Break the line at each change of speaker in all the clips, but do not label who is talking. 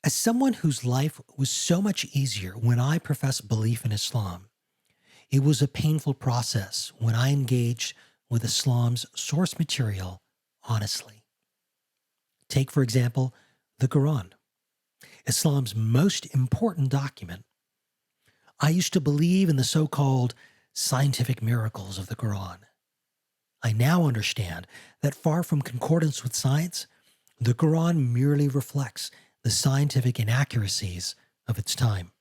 As someone whose life was so much easier when I professed belief in Islam, it was a painful process when I engaged with Islam's source material honestly. Take, for example, the Qur'an, Islam's most important document. I used to believe in the so-called scientific miracles of the Qur'an. I now understand that far from concordance with science, the Qur'an merely reflects the scientific inaccuracies of its time.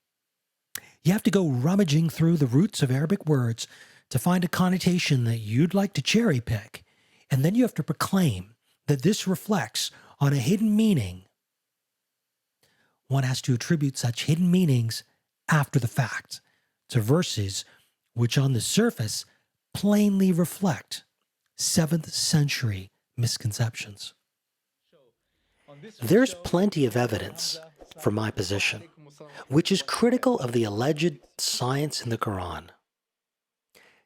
You have to go rummaging through the roots of Arabic words to find a connotation that you'd like to cherry pick, and then you have to proclaim that this reflects on a hidden meaning. One has to attribute such hidden meanings after the fact to verses which on the surface plainly reflect 7th century misconceptions. There's plenty of evidence for my position, which is critical of the alleged science in the Quran.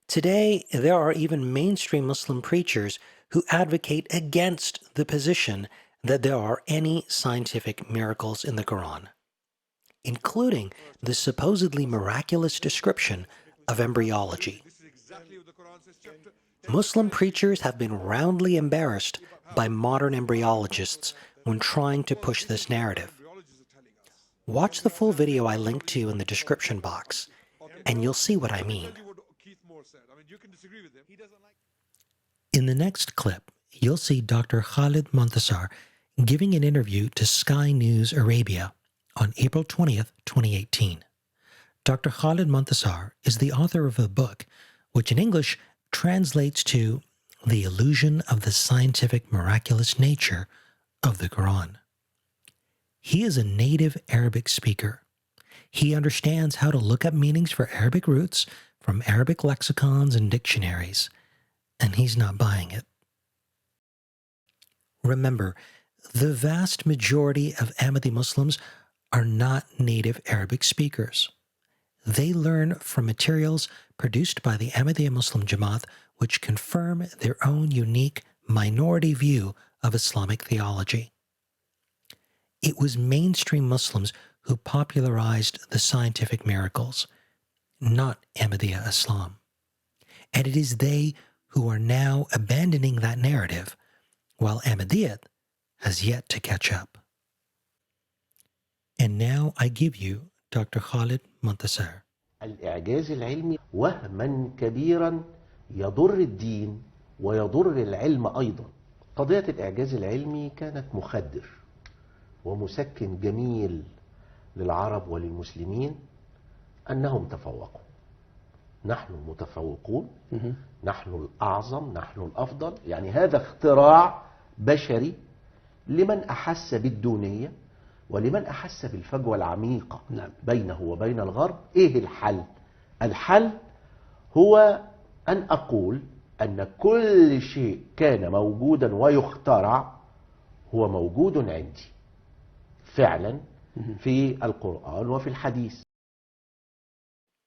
Today, there are even mainstream Muslim preachers who advocate against the position that there are any scientific miracles in the Quran, including the supposedly miraculous description of embryology. Muslim preachers have been roundly embarrassed by modern embryologists when trying to push this narrative. Watch the full video I linked to in the description box, and you'll see what I mean. In the next clip, you'll see Dr. Khalid Montaser giving an interview to Sky News Arabia on April 20th, 2018. Dr. Khalid Montaser is the author of a book which in English translates to The Illusion of the Scientific Miraculous Nature of the Quran. He is a native Arabic speaker. He understands how to look up meanings for Arabic roots from Arabic lexicons and dictionaries, and he's not buying it. Remember, the vast majority of Ahmadi Muslims are not native Arabic speakers. They learn from materials produced by the Ahmadiyya Muslim Jamaat which confirm their own unique minority view of Islamic theology. It was mainstream Muslims who popularized the scientific miracles, not Ahmadiyya Islam. And it is they who are now abandoning that narrative, while Ahmadiyyat has yet to catch up. And now I give you Dr. Khalid Montaser.
الإعجاز العلمي وهما كبيرا يضر الدين ويضر العلم أيضا. قضية الإعجاز العلمي كانت مخدر ومسكن جميل للعرب وللمسلمين أنهم تفوقوا. نحن متفوقون، نحن الأعظم، نحن الأفضل. يعني هذا اختراع بشري لمن أحس بالدونية ولمن أحس بالفجوة العميقة بينه وبين الغرب. إيه الحل؟ الحل هو أن أقول أن كل شيء كان موجودا ويخترع هو موجود عندي فعلا في القرآن وفي الحديث.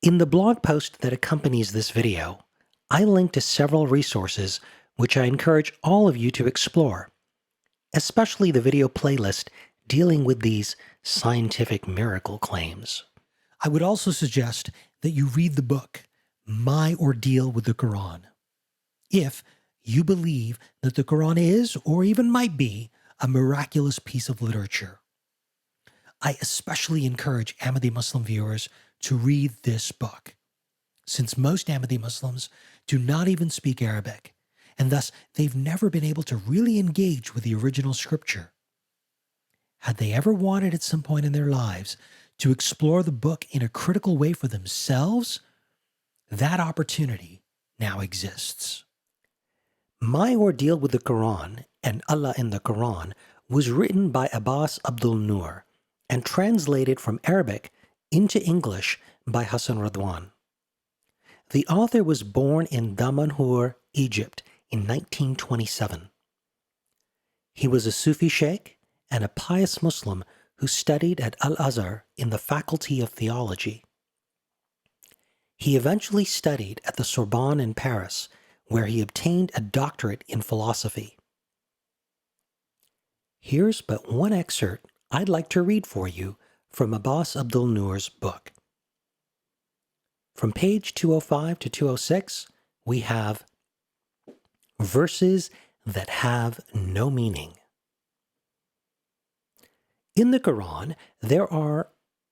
In the blog post that accompanies this video, I link to several resources which I encourage all of you to explore, especially the video playlist dealing with these scientific miracle claims. I would also suggest that you read the book, My Ordeal with the Quran, if you believe that the Quran is, or even might be, a miraculous piece of literature. I especially encourage Ahmadi Muslim viewers to read this book, since most Ahmadi Muslims do not even speak Arabic, and thus they've never been able to really engage with the original scripture. Had they ever wanted at some point in their lives to explore the book in a critical way for themselves, that opportunity now exists. My Ordeal with the Quran and Allah in the Quran was written by Abbas Abdul Noor and translated from Arabic into English by Hassan Radwan. The author was born in Damanhur, Egypt in 1927. He was a Sufi sheikh and a pious Muslim who studied at Al-Azhar in the Faculty of Theology. He eventually studied at the Sorbonne in Paris, where he obtained a doctorate in philosophy. Here's but one excerpt I'd like to read for you from Abbas Abdul Noor's book. From page 205 to 206, we have verses that have no meaning. In the Quran, there are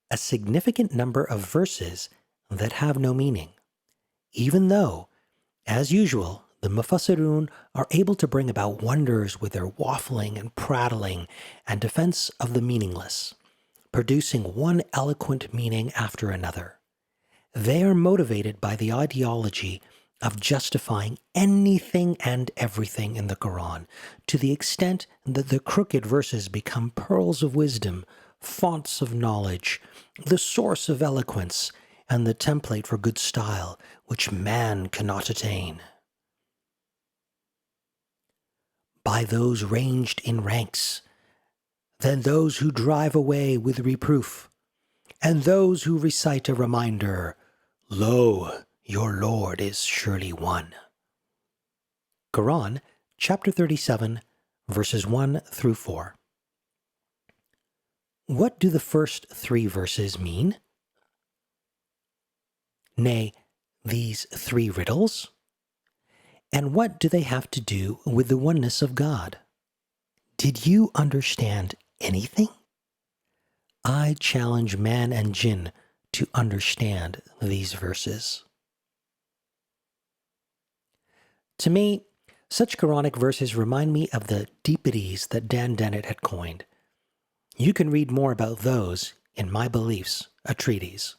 a significant number of verses that have no meaning, even though, as usual, the Mufassirun are able to bring about wonders with their waffling and prattling and defense of the meaningless, producing one eloquent meaning after another. They are motivated by the ideology of justifying anything and everything in the Quran, to the extent that the crooked verses become pearls of wisdom, fonts of knowledge, the source of eloquence, and the template for good style, which man cannot attain. By those ranged in ranks, then those who drive away with reproof, and those who recite a reminder, Lo, your Lord is surely one. Quran, chapter 37, verses 1 through 4. What do the first 3 verses mean? Nay, these 3 riddles? And what do they have to do with the oneness of God? Did you understand anything? I challenge man and jinn to understand these verses. To me, such Quranic verses remind me of the deepities that Dan Dennett had coined. You can read more about those in My Beliefs, a treatise.